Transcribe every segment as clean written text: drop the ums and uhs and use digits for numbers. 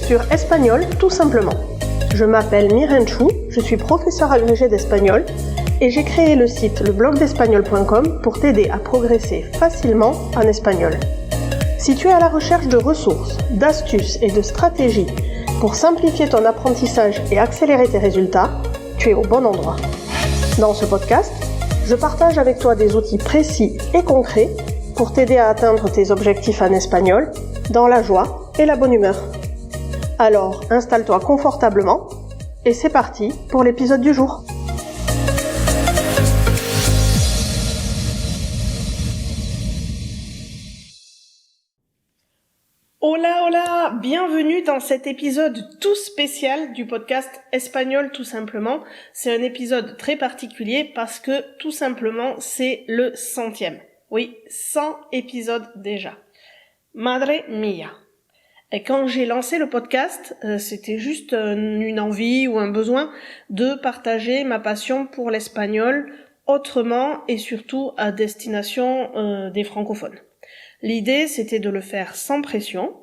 sur Espagnol tout simplement. Je m'appelle Miren Chou, je suis professeure agrégée d'espagnol et j'ai créé le site leblogdespagnol.com pour t'aider à progresser facilement en espagnol. Si tu es à la recherche de ressources, d'astuces et de stratégies pour simplifier ton apprentissage et accélérer tes résultats, tu es au bon endroit. Dans ce podcast, je partage avec toi des outils précis et concrets pour t'aider à atteindre tes objectifs en espagnol dans la joie et la bonne humeur. Alors, installe-toi confortablement et c'est parti pour l'épisode du jour. Hola, bienvenue dans cet épisode tout spécial du podcast Espagnol tout simplement. C'est un épisode très particulier parce que tout simplement c'est le 100e. Oui, 100 épisodes déjà. Madre mia. Et quand j'ai lancé le podcast, c'était juste une envie ou un besoin de partager ma passion pour l'espagnol autrement et surtout à destination des francophones. L'idée, c'était de le faire sans pression,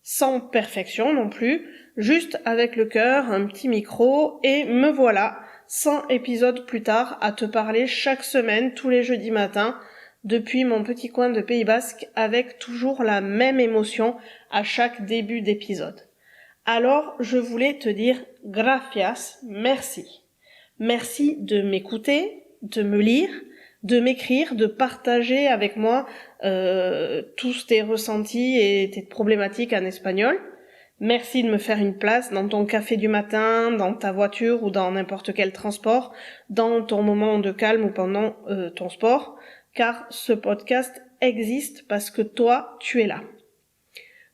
sans perfection non plus, juste avec le cœur, un petit micro, et me voilà, 100 épisodes plus tard, à te parler chaque semaine, tous les jeudis matins, depuis mon petit coin de Pays Basque, avec toujours la même émotion à chaque début d'épisode. Alors, je voulais te dire gracias, merci. Merci de m'écouter, de me lire, de m'écrire, de partager avec moi tous tes ressentis et tes problématiques en espagnol. Merci de me faire une place dans ton café du matin, dans ta voiture ou dans n'importe quel transport, dans ton moment de calme ou pendant ton sport, car ce podcast existe parce que toi, tu es là.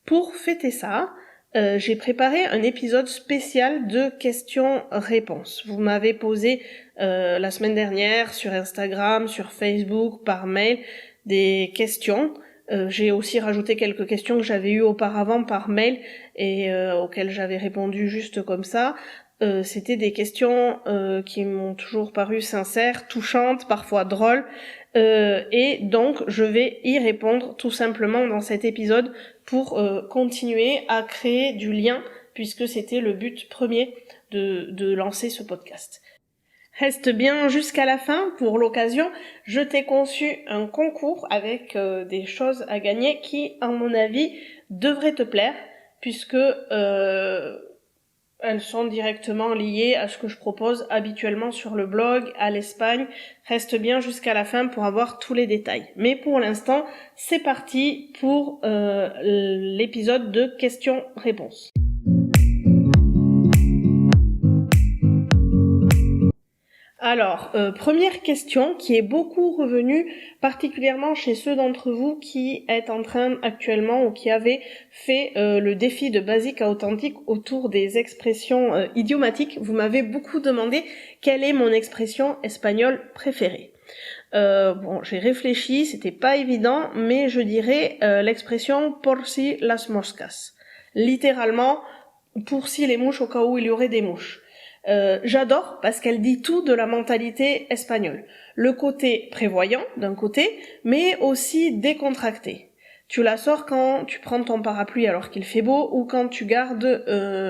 Pour fêter ça, j'ai préparé un épisode spécial de questions-réponses. Vous m'avez posé la semaine dernière sur Instagram, sur Facebook, par mail, des questions. J'ai aussi rajouté quelques questions que j'avais eues auparavant par mail et auxquelles j'avais répondu juste comme ça. C'était des questions qui m'ont toujours paru sincères, touchantes, parfois drôles. Et donc je vais y répondre tout simplement dans cet épisode pour continuer à créer du lien puisque c'était le but premier de lancer ce podcast. Reste bien jusqu'à la fin. Pour l'occasion, je t'ai conçu un concours avec des choses à gagner qui, à mon avis, devraient te plaire puisque elles sont directement liées à ce que je propose habituellement sur le blog, à l'Espagne. Reste bien jusqu'à la fin pour avoir tous les détails. Mais pour l'instant, c'est parti pour l'épisode de questions-réponses. Alors, première question qui est beaucoup revenue, particulièrement chez ceux d'entre vous qui êtes en train actuellement ou qui avaient fait le défi de Basique à Authentique autour des expressions idiomatiques. Vous m'avez beaucoup demandé quelle est mon expression espagnole préférée. J'ai réfléchi, c'était pas évident, mais je dirais l'expression por si las moscas. Littéralement, pour si les mouches au cas où il y aurait des mouches. J'adore parce qu'elle dit tout de la mentalité espagnole. Le côté prévoyant d'un côté, mais aussi décontracté. Tu la sors quand tu prends ton parapluie alors qu'il fait beau ou quand tu gardes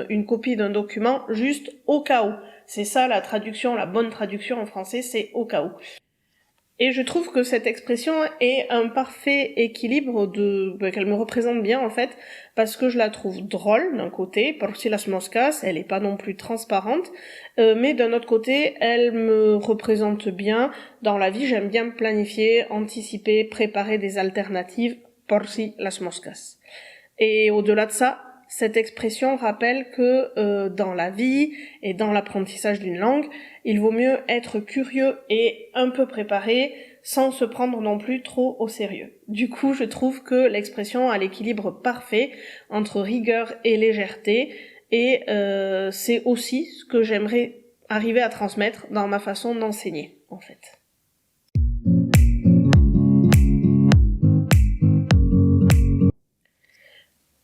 une copie d'un document juste au cas où. C'est ça la traduction, la bonne traduction en français, c'est au cas où. Et je trouve que cette expression est un parfait équilibre qu'elle me représente bien en fait, parce que je la trouve drôle d'un côté, por si las moscas, elle est pas non plus transparente, mais d'un autre côté, elle me représente bien. Dans la vie, j'aime bien planifier, anticiper, préparer des alternatives, por si las moscas. Et au-delà de ça, cette expression rappelle que dans la vie et dans l'apprentissage d'une langue, il vaut mieux être curieux et un peu préparé sans se prendre non plus trop au sérieux. Du coup, je trouve que l'expression a l'équilibre parfait entre rigueur et légèreté et c'est aussi ce que j'aimerais arriver à transmettre dans ma façon d'enseigner, en fait.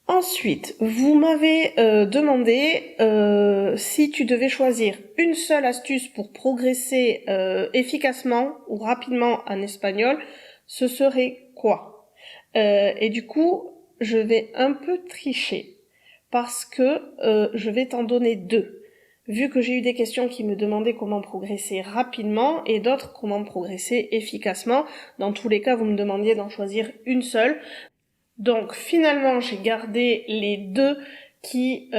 Ensuite, vous m'avez demandé si tu devais choisir une seule astuce pour progresser efficacement ou rapidement en espagnol, ce serait quoi ? Et du coup, je vais un peu tricher parce que je vais t'en donner 2. Vu que j'ai eu des questions qui me demandaient comment progresser rapidement et d'autres comment progresser efficacement, dans tous les cas vous me demandiez d'en choisir une seule. Donc finalement j'ai gardé les 2 qui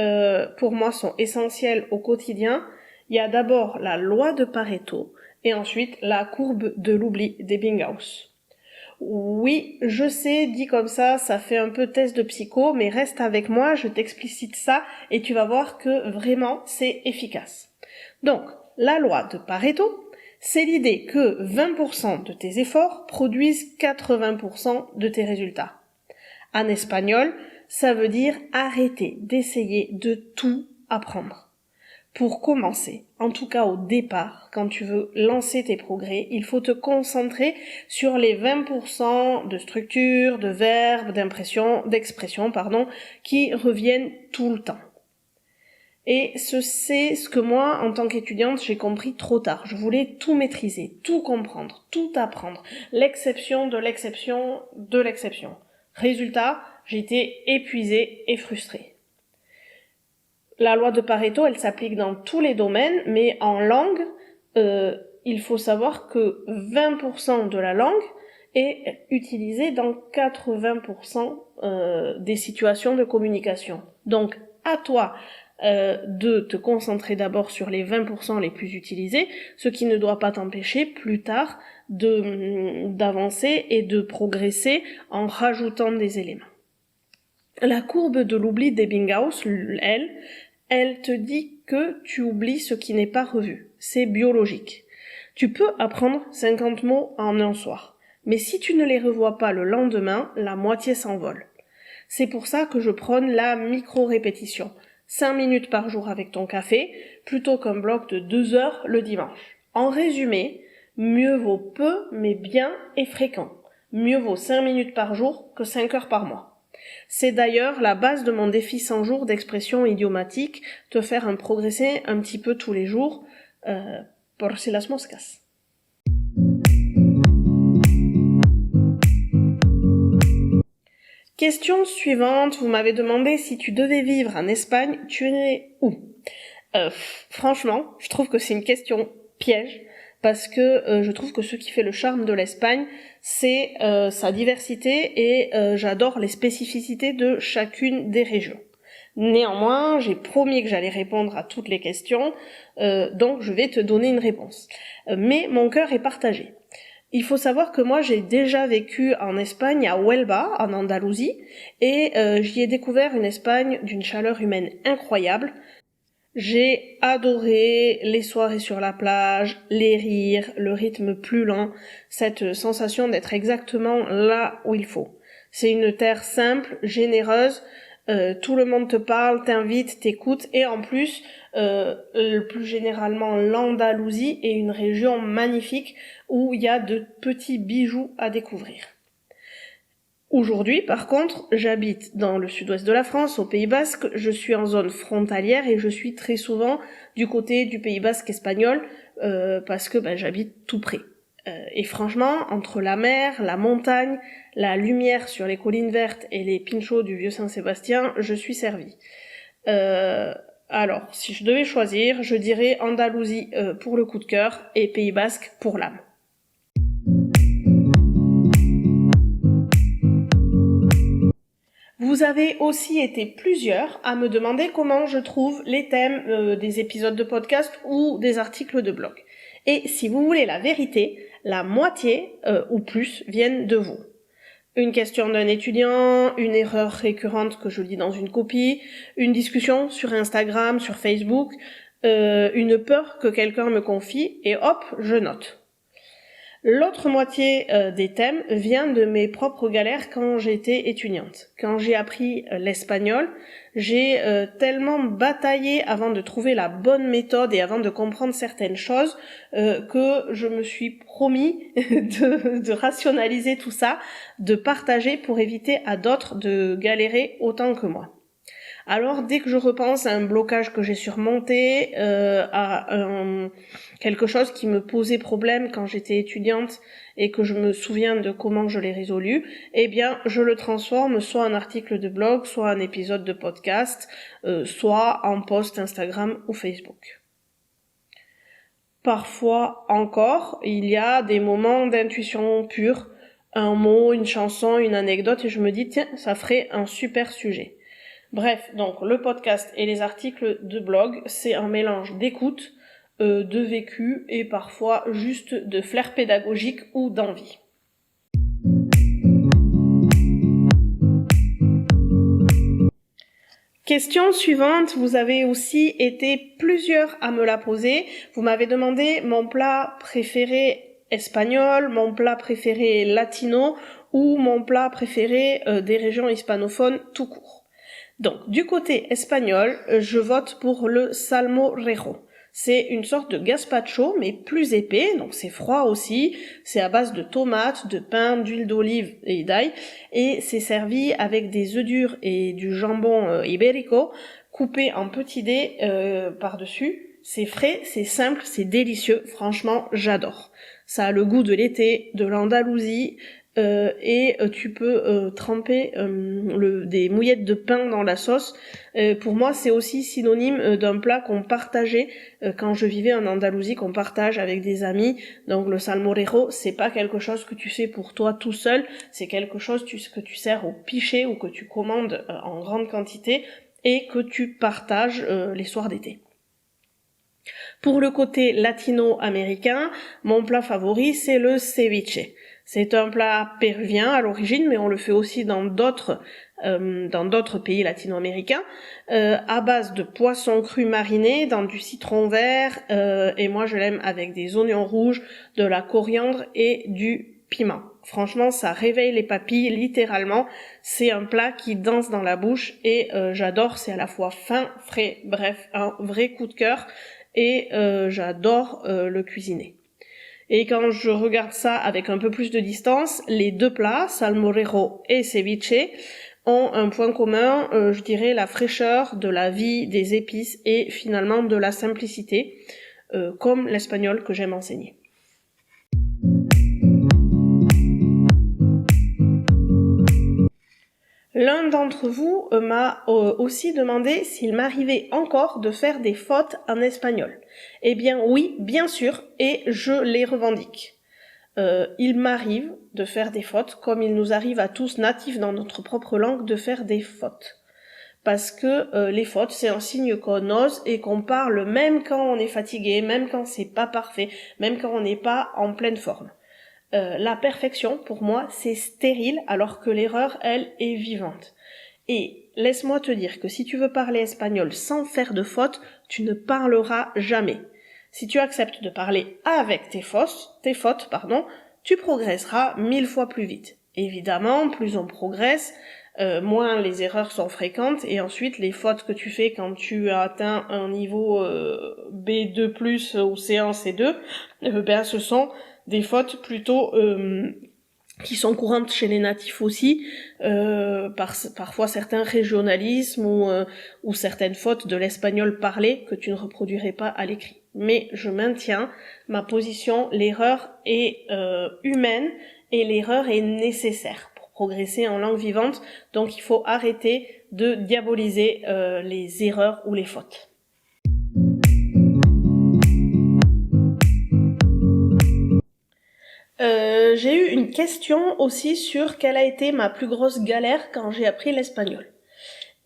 pour moi sont essentiels au quotidien. Il y a d'abord la loi de Pareto et ensuite la courbe de l'oubli d'Ebbinghaus. Oui, je sais, dit comme ça fait un peu test de psycho, mais reste avec moi, je t'explicite ça et tu vas voir que vraiment c'est efficace. Donc, la loi de Pareto, c'est l'idée que 20% de tes efforts produisent 80% de tes résultats. En espagnol, ça veut dire arrêter d'essayer de tout apprendre. Pour commencer, en tout cas au départ, quand tu veux lancer tes progrès, il faut te concentrer sur les 20% de structure, de verbes, d'expression, qui reviennent tout le temps. Et c'est ce que moi, en tant qu'étudiante, j'ai compris trop tard. Je voulais tout maîtriser, tout comprendre, tout apprendre. L'exception de l'exception de l'exception. Résultat, j'étais épuisée et frustrée. La loi de Pareto, elle s'applique dans tous les domaines, mais en langue, il faut savoir que 20% de la langue est utilisée dans 80% des situations de communication. Donc, à toi de te concentrer d'abord sur les 20% les plus utilisés, ce qui ne doit pas t'empêcher plus tard d'avancer et de progresser en rajoutant des éléments. La courbe de l'oubli d'Ebbinghaus, elle te dit que tu oublies ce qui n'est pas revu. C'est biologique. Tu peux apprendre 50 mots en un soir, mais si tu ne les revois pas le lendemain, la moitié s'envole. C'est pour ça que je prône la micro-répétition. 5 minutes par jour avec ton café, plutôt qu'un bloc de 2 heures le dimanche. En résumé, mieux vaut peu, mais bien et fréquent. Mieux vaut 5 minutes par jour que 5 heures par mois. C'est d'ailleurs la base de mon défi 100 jours d'expression idiomatique, te faire progresser un petit peu tous les jours, por si las moscas. Question suivante, vous m'avez demandé si tu devais vivre en Espagne, tu irais où? Franchement, je trouve que c'est une question piège, parce que je trouve que ce qui fait le charme de l'Espagne, c'est sa diversité et j'adore les spécificités de chacune des régions. Néanmoins, j'ai promis que j'allais répondre à toutes les questions, donc je vais te donner une réponse. Mais mon cœur est partagé. Il faut savoir que moi j'ai déjà vécu en Espagne, à Huelva, en Andalousie, et j'y ai découvert une Espagne d'une chaleur humaine incroyable. J'ai adoré les soirées sur la plage, les rires, le rythme plus lent, cette sensation d'être exactement là où il faut. C'est une terre simple, généreuse, tout le monde te parle, t'invite, t'écoute, et en plus, plus généralement l'Andalousie est une région magnifique où il y a de petits bijoux à découvrir. Aujourd'hui, par contre, j'habite dans le sud-ouest de la France, au Pays Basque, je suis en zone frontalière et je suis très souvent du côté du Pays Basque espagnol parce que j'habite tout près. Et franchement, entre la mer, la montagne, la lumière sur les collines vertes et les pinchos du vieux Saint-Sébastien, je suis servie. Alors, si je devais choisir, je dirais Andalousie pour le coup de cœur et Pays Basque pour l'âme. Vous avez aussi été plusieurs à me demander comment je trouve les thèmes des épisodes de podcast ou des articles de blog. Et si vous voulez la vérité, la moitié ou plus viennent de vous. Une question d'un étudiant, une erreur récurrente que je lis dans une copie, une discussion sur Instagram, sur Facebook, une peur que quelqu'un me confie et hop, je note. L'autre moitié des thèmes vient de mes propres galères quand j'étais étudiante. Quand j'ai appris l'espagnol, j'ai tellement bataillé avant de trouver la bonne méthode et avant de comprendre certaines choses que je me suis promis de rationaliser tout ça, de partager pour éviter à d'autres de galérer autant que moi. Alors dès que je repense à un blocage que j'ai surmonté, quelque chose qui me posait problème quand j'étais étudiante et que je me souviens de comment je l'ai résolu, eh bien je le transforme soit en article de blog, soit en épisode de podcast, soit en post Instagram ou Facebook. Parfois encore, il y a des moments d'intuition pure, un mot, une chanson, une anecdote, et je me dis tiens, ça ferait un super sujet. Bref, donc le podcast et les articles de blog, c'est un mélange d'écoute, de vécu et parfois juste de flair pédagogique ou d'envie. Question suivante, vous avez aussi été plusieurs à me la poser. Vous m'avez demandé mon plat préféré espagnol, mon plat préféré latino ou mon plat préféré des régions hispanophones tout court. Donc, du côté espagnol, je vote pour le salmorejo. C'est une sorte de gazpacho, mais plus épais, donc c'est froid aussi. C'est à base de tomates, de pain, d'huile d'olive et d'ail. Et c'est servi avec des œufs durs et du jambon ibérico, coupé en petits dés par-dessus. C'est frais, c'est simple, c'est délicieux. Franchement, j'adore. Ça a le goût de l'été, de l'Andalousie, et tu peux tremper des mouillettes de pain dans la sauce. Pour moi, c'est aussi synonyme d'un plat qu'on partageait quand je vivais en Andalousie, qu'on partage avec des amis. Donc le salmorejo, c'est pas quelque chose que tu fais pour toi tout seul, c'est quelque chose que tu sers au pichet ou que tu commandes en grande quantité et que tu partages les soirs d'été. Pour le côté latino-américain, mon plat favori, c'est le ceviche. C'est un plat péruvien à l'origine, mais on le fait aussi dans d'autres pays latino-américains, à base de poisson cru mariné dans du citron vert, et moi je l'aime avec des oignons rouges, de la coriandre et du piment. Franchement, ça réveille les papilles, littéralement. C'est un plat qui danse dans la bouche et j'adore, c'est à la fois fin, frais, bref, un vrai coup de cœur et j'adore le cuisiner. Et quand je regarde ça avec un peu plus de distance, les deux plats, salmorejo et ceviche, ont un point commun, je dirais la fraîcheur de la vie, des épices et finalement de la simplicité, comme l'espagnol que j'aime enseigner. L'un d'entre vous m'a aussi demandé s'il m'arrivait encore de faire des fautes en espagnol. Eh bien oui, bien sûr, et je les revendique. Il m'arrive de faire des fautes, comme il nous arrive à tous natifs dans notre propre langue de faire des fautes. Parce que les fautes, c'est un signe qu'on ose et qu'on parle même quand on est fatigué, même quand c'est pas parfait, même quand on n'est pas en pleine forme. La perfection, pour moi, c'est stérile, alors que l'erreur, elle, est vivante. Et laisse-moi te dire que si tu veux parler espagnol sans faire de fautes, tu ne parleras jamais. Si tu acceptes de parler avec tes fautes, tu progresseras 1000 fois plus vite. Évidemment, plus on progresse, moins les erreurs sont fréquentes, et ensuite les fautes que tu fais quand tu as atteint un niveau B2+, ou C1, C2, ce sont des fautes plutôt qui sont courantes chez les natifs aussi, parfois certains régionalismes ou certaines fautes de l'espagnol parlé que tu ne reproduirais pas à l'écrit. Mais je maintiens ma position, l'erreur est humaine et l'erreur est nécessaire pour progresser en langue vivante, donc il faut arrêter de diaboliser les erreurs ou les fautes. J'ai eu une question aussi sur quelle a été ma plus grosse galère quand j'ai appris l'espagnol.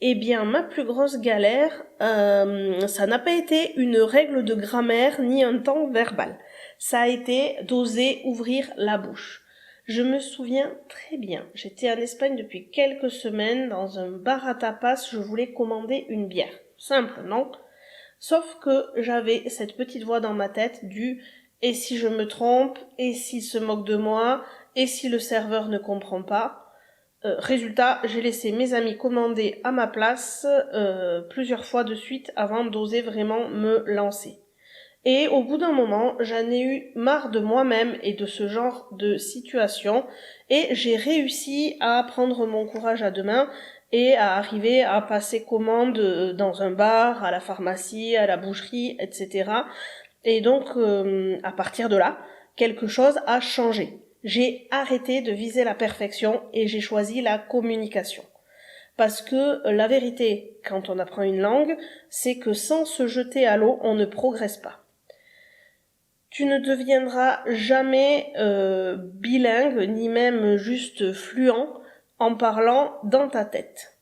Eh bien, ma plus grosse galère, ça n'a pas été une règle de grammaire ni un temps verbal. Ça a été d'oser ouvrir la bouche. Je me souviens très bien, j'étais en Espagne depuis quelques semaines, dans un bar à tapas, je voulais commander une bière. Simple, non ? Sauf que j'avais cette petite voix dans ma tête du « et si je me trompe ? Et s'il se moque de moi ? Et si le serveur ne comprend pas ?» Résultat, j'ai laissé mes amis commander à ma place plusieurs fois de suite avant d'oser vraiment me lancer. Et au bout d'un moment, j'en ai eu marre de moi-même et de ce genre de situation et j'ai réussi à prendre mon courage à deux mains et à arriver à passer commande dans un bar, à la pharmacie, à la boucherie, etc. Et donc, à partir de là, quelque chose a changé. J'ai arrêté de viser la perfection et j'ai choisi la communication. Parce que la vérité, quand on apprend une langue, c'est que sans se jeter à l'eau, on ne progresse pas. Tu ne deviendras jamais bilingue, ni même juste fluent, en parlant dans ta tête.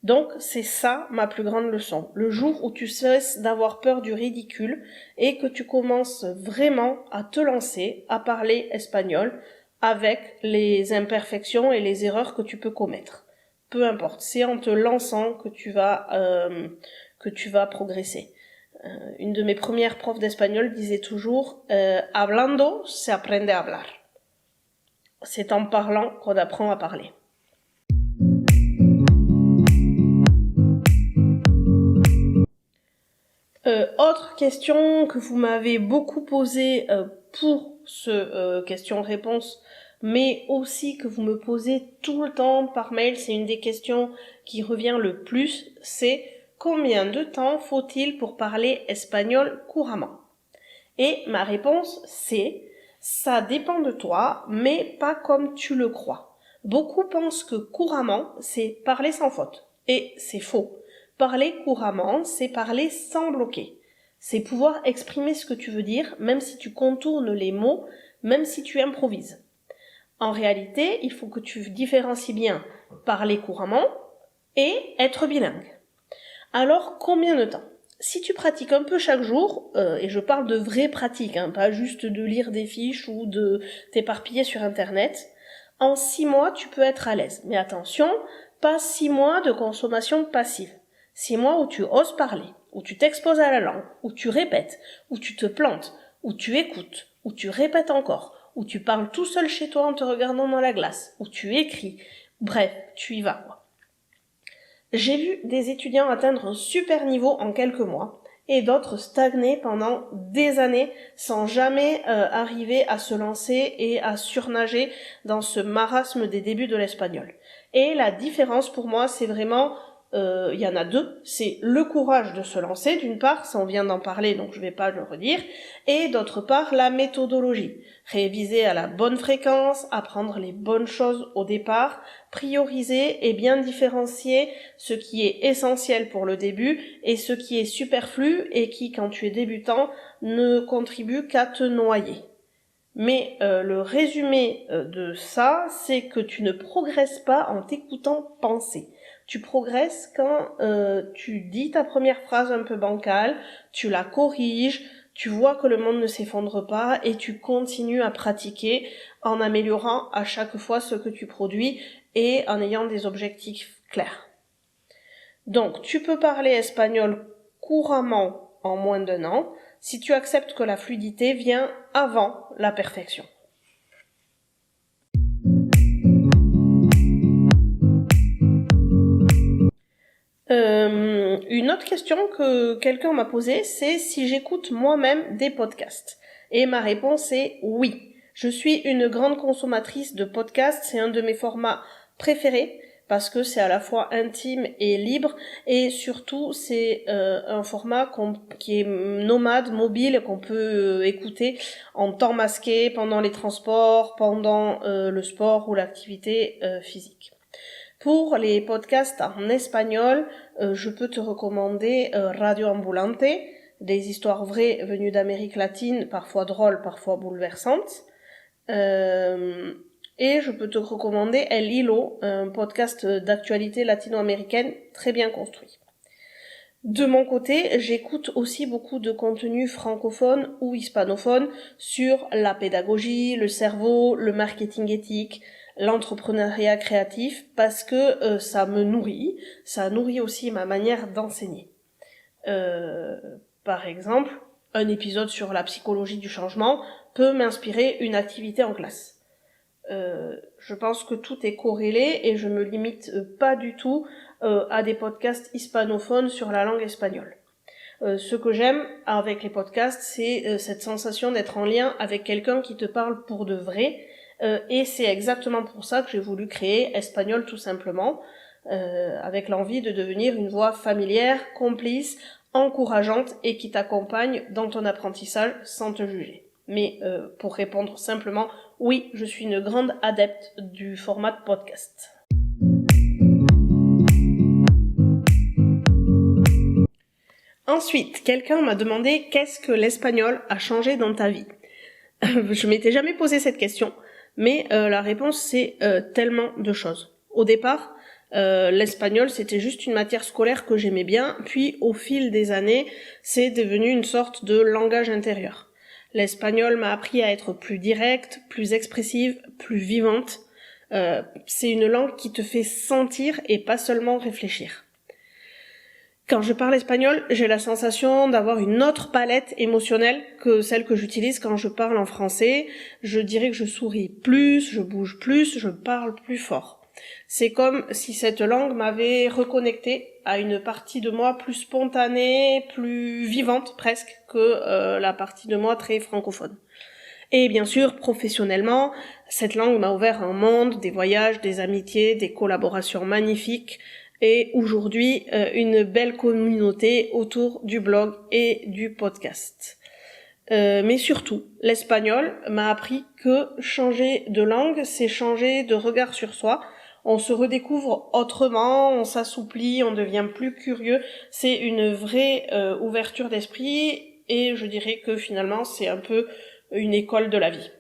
Donc c'est ça ma plus grande leçon. Le jour où tu cesses d'avoir peur du ridicule et que tu commences vraiment à te lancer, à parler espagnol avec les imperfections et les erreurs que tu peux commettre. Peu importe, c'est en te lançant que tu vas progresser. Une de mes premières profs d'espagnol disait toujours hablando se aprende a hablar. C'est en parlant qu'on apprend à parler. Autre question que vous m'avez beaucoup posée pour ce question-réponse, mais aussi que vous me posez tout le temps par mail, c'est une des questions qui revient le plus, c'est combien de temps faut-il pour parler espagnol couramment? Et ma réponse c'est ça dépend de toi, mais pas comme tu le crois. Beaucoup pensent que couramment c'est parler sans faute, et c'est faux. Parler couramment, c'est parler sans bloquer. C'est pouvoir exprimer ce que tu veux dire, même si tu contournes les mots, même si tu improvises. En réalité, il faut que tu différencies bien parler couramment et être bilingue. Alors, combien de temps? Si tu pratiques un peu chaque jour, et je parle de vraie pratique, pas juste de lire des fiches ou de t'éparpiller sur internet, en 6 mois, tu peux être à l'aise. Mais attention, pas 6 mois de consommation passive. 6 mois où tu oses parler, où tu t'exposes à la langue, où tu répètes, où tu te plantes, où tu écoutes, où tu répètes encore, où tu parles tout seul chez toi en te regardant dans la glace, où tu écris. Bref, tu y vas, quoi. J'ai vu des étudiants atteindre un super niveau en quelques mois et d'autres stagner pendant des années sans jamais arriver à se lancer et à surnager dans ce marasme des débuts de l'espagnol. Et la différence pour moi, c'est vraiment, il y en a deux, c'est le courage de se lancer, d'une part, ça on vient d'en parler donc je vais pas le redire, et d'autre part la méthodologie. Réviser à la bonne fréquence, apprendre les bonnes choses au départ, prioriser et bien différencier ce qui est essentiel pour le début et ce qui est superflu et qui, quand tu es débutant, ne contribue qu'à te noyer. Mais le résumé de ça, c'est que tu ne progresses pas en t'écoutant penser. Tu progresses quand tu dis ta première phrase un peu bancale, tu la corriges, tu vois que le monde ne s'effondre pas et tu continues à pratiquer en améliorant à chaque fois ce que tu produis et en ayant des objectifs clairs. Donc, tu peux parler espagnol couramment en moins d'1 an si tu acceptes que la fluidité vient avant la perfection. Une autre question que quelqu'un m'a posée, c'est si j'écoute moi-même des podcasts. Et ma réponse est oui. Je suis une grande consommatrice de podcasts, c'est un de mes formats préférés parce que c'est à la fois intime et libre et surtout c'est un format qui est nomade, mobile, qu'on peut écouter en temps masqué, pendant les transports, pendant le sport ou l'activité physique. Pour les podcasts en espagnol, je peux te recommander Radio Ambulante, des histoires vraies venues d'Amérique latine, parfois drôles, parfois bouleversantes. Et je peux te recommander El Hilo, un podcast d'actualité latino-américaine très bien construit. De mon côté, j'écoute aussi beaucoup de contenu francophone ou hispanophone sur la pédagogie, le cerveau, le marketing éthique, l'entrepreneuriat créatif, parce que ça me nourrit, ça nourrit aussi ma manière d'enseigner. Par exemple, un épisode sur la psychologie du changement peut m'inspirer une activité en classe. Je pense que tout est corrélé et je me limite pas du tout à des podcasts hispanophones sur la langue espagnole. Ce que j'aime avec les podcasts, c'est cette sensation d'être en lien avec quelqu'un qui te parle pour de vrai, et c'est exactement pour ça que j'ai voulu créer Espagnol tout simplement. avec l'envie de devenir une voix familière, complice, encourageante et qui t'accompagne dans ton apprentissage sans te juger. Mais pour répondre simplement, oui, je suis une grande adepte du format podcast. Ensuite, quelqu'un m'a demandé qu'est-ce que l'espagnol a changé dans ta vie. Je m'étais jamais posé cette question, mais la réponse c'est tellement de choses. Au départ, l'espagnol c'était juste une matière scolaire que j'aimais bien, puis au fil des années, c'est devenu une sorte de langage intérieur. L'espagnol m'a appris à être plus directe, plus expressive, plus vivante. C'est une langue qui te fait sentir et pas seulement réfléchir. Quand je parle espagnol, j'ai la sensation d'avoir une autre palette émotionnelle que celle que j'utilise quand je parle en français. Je dirais que je souris plus, je bouge plus, je parle plus fort. C'est comme si cette langue m'avait reconnecté à une partie de moi plus spontanée, plus vivante presque que la partie de moi très francophone. Et bien sûr, professionnellement, cette langue m'a ouvert un monde, des voyages, des amitiés, des collaborations magnifiques, et aujourd'hui une belle communauté autour du blog et du podcast. Mais surtout, l'espagnol m'a appris que changer de langue, c'est changer de regard sur soi. On se redécouvre autrement, on s'assouplit, on devient plus curieux. C'est une vraie ouverture d'esprit et je dirais que finalement c'est un peu une école de la vie.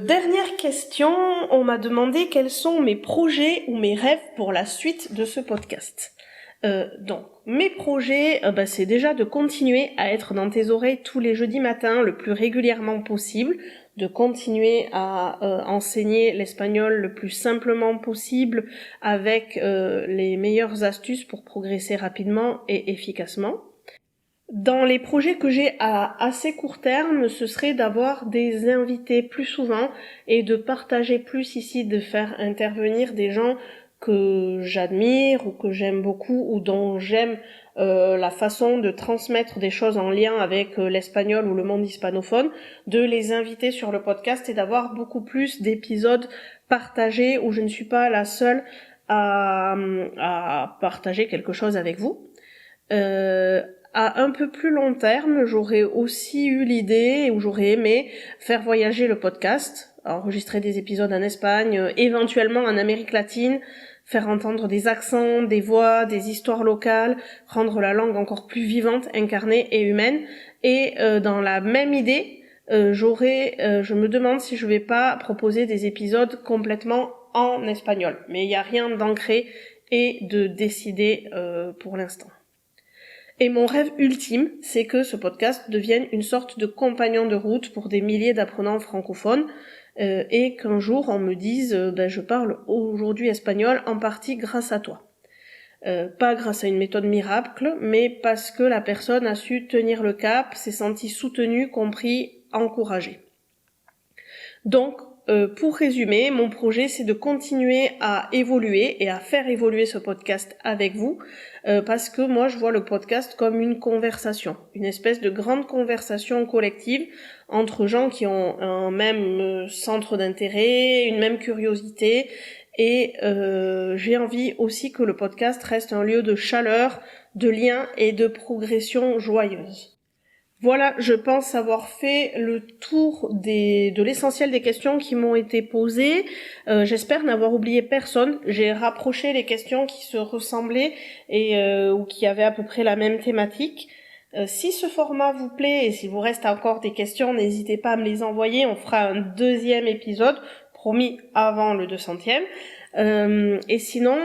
Dernière question, on m'a demandé quels sont mes projets ou mes rêves pour la suite de ce podcast. Donc, mes projets, c'est déjà de continuer à être dans tes oreilles tous les jeudis matins le plus régulièrement possible, de continuer à enseigner l'espagnol le plus simplement possible avec les meilleures astuces pour progresser rapidement et efficacement. Dans les projets que j'ai à assez court terme, ce serait d'avoir des invités plus souvent et de partager plus ici, de faire intervenir des gens que j'admire ou que j'aime beaucoup ou dont j'aime la façon de transmettre des choses en lien avec l'espagnol ou le monde hispanophone, de les inviter sur le podcast et d'avoir beaucoup plus d'épisodes partagés où je ne suis pas la seule à partager quelque chose avec vous. À un peu plus long terme, j'aurais aussi eu l'idée, ou j'aurais aimé, faire voyager le podcast, enregistrer des épisodes en Espagne, éventuellement en Amérique latine, faire entendre des accents, des voix, des histoires locales, rendre la langue encore plus vivante, incarnée et humaine. Et dans la même idée, je me demande si je vais pas proposer des épisodes complètement en espagnol. Mais il n'y a rien d'ancré et de décidé pour l'instant. Et mon rêve ultime, c'est que ce podcast devienne une sorte de compagnon de route pour des milliers d'apprenants francophones et qu'un jour on me dise je parle aujourd'hui espagnol en partie grâce à toi. Pas grâce à une méthode miracle, mais parce que la personne a su tenir le cap, s'est sentie soutenue, compris, encouragée. Donc, pour résumer, mon projet c'est de continuer à évoluer et à faire évoluer ce podcast avec vous, parce que moi je vois le podcast comme une conversation, une espèce de grande conversation collective entre gens qui ont un même centre d'intérêt, une même curiosité, et j'ai envie aussi que le podcast reste un lieu de chaleur, de lien et de progression joyeuse. Voilà, je pense avoir fait le tour de l'essentiel des questions qui m'ont été posées. J'espère n'avoir oublié personne. J'ai rapproché les questions qui se ressemblaient et ou qui avaient à peu près la même thématique. Si ce format vous plaît et s'il vous reste encore des questions, n'hésitez pas à me les envoyer. On fera un deuxième épisode, promis avant le 200e. Et sinon,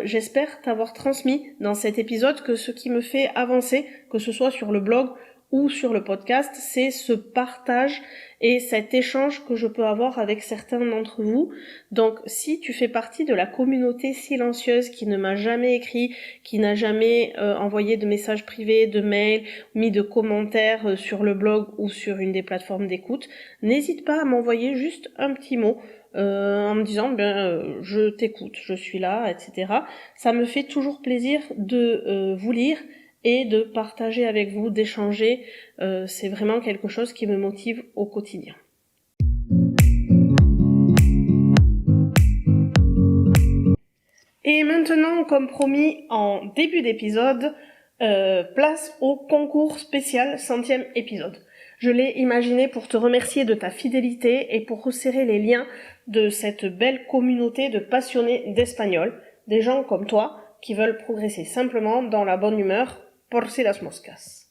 j'espère t'avoir transmis dans cet épisode que ce qui me fait avancer, que ce soit sur le blog ou sur le podcast, c'est ce partage et cet échange que je peux avoir avec certains d'entre vous. Donc si tu fais partie de la communauté silencieuse qui ne m'a jamais écrit, qui n'a jamais envoyé de messages privés, de mails, mis de commentaires sur le blog ou sur une des plateformes d'écoute, n'hésite pas à m'envoyer juste un petit mot en me disant je t'écoute, je suis là, etc. Ça me fait toujours plaisir de vous lire et de partager avec vous, d'échanger. C'est vraiment quelque chose qui me motive au quotidien. Et maintenant, comme promis en début d'épisode, place au concours spécial 100e épisode. Je l'ai imaginé pour te remercier de ta fidélité et pour resserrer les liens de cette belle communauté de passionnés d'espagnol, des gens comme toi qui veulent progresser simplement dans la bonne humeur por si las moscas.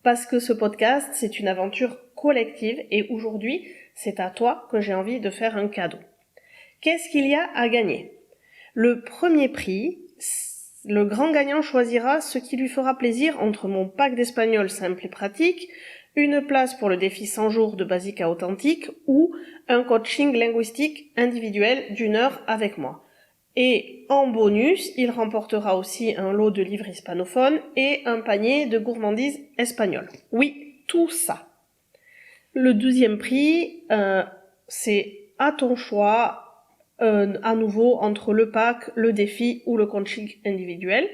Parce que ce podcast, c'est une aventure collective et aujourd'hui, c'est à toi que j'ai envie de faire un cadeau. Qu'est-ce qu'il y a à gagner ? Le premier prix, le grand gagnant choisira ce qui lui fera plaisir entre mon pack d'espagnol simple et pratique, une place pour le défi 100 jours de Basica authentique ou un coaching linguistique individuel d'1 heure avec moi. Et en bonus, il remportera aussi un lot de livres hispanophones et un panier de gourmandises espagnoles. Oui, tout ça. Le deuxième prix, c'est à ton choix, à nouveau entre le pack, le défi ou le coaching individuel.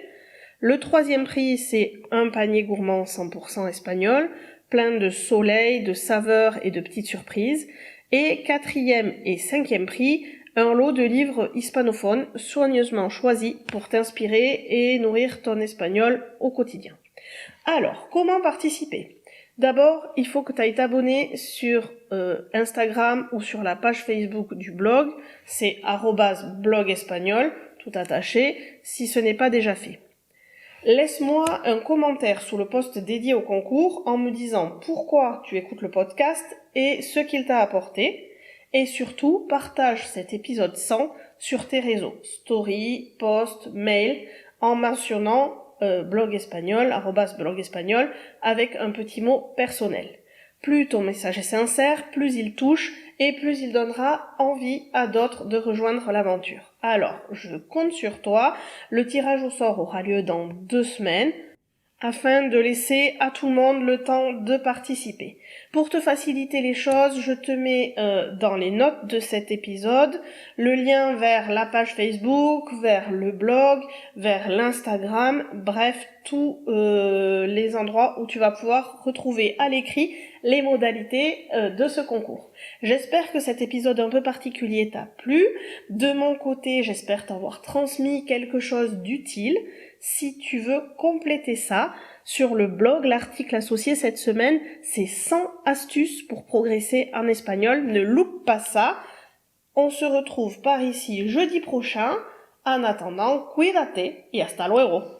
Le troisième prix, c'est un panier gourmand 100% espagnol, plein de soleil, de saveurs et de petites surprises. Et quatrième et cinquième prix, un lot de livres hispanophones soigneusement choisis pour t'inspirer et nourrir ton espagnol au quotidien. Alors, comment participer ? D'abord, il faut que tu ailles t'abonner sur Instagram ou sur la page Facebook du blog. C'est @blogespagnol, tout attaché, si ce n'est pas déjà fait. Laisse-moi un commentaire sous le post dédié au concours en me disant pourquoi tu écoutes le podcast et ce qu'il t'a apporté. Et surtout, partage cet épisode 100 sur tes réseaux, story, post, mail, en mentionnant blogespagnol, @blogespagnol, avec un petit mot personnel. Plus ton message est sincère, plus il touche et plus il donnera envie à d'autres de rejoindre l'aventure. Alors, je compte sur toi. Le tirage au sort aura lieu dans 2 semaines afin de laisser à tout le monde le temps de participer. Pour te faciliter les choses, je te mets dans les notes de cet épisode le lien vers la page Facebook, vers le blog, vers l'Instagram, bref, tous les endroits où tu vas pouvoir retrouver à l'écrit les modalités de ce concours. J'espère que cet épisode un peu particulier t'a plu. De mon côté, j'espère t'avoir transmis quelque chose d'utile. Si tu veux compléter ça, sur le blog, l'article associé cette semaine, c'est 100 astuces pour progresser en espagnol. Ne loupe pas ça. On se retrouve par ici jeudi prochain. En attendant, cuídate y hasta luego.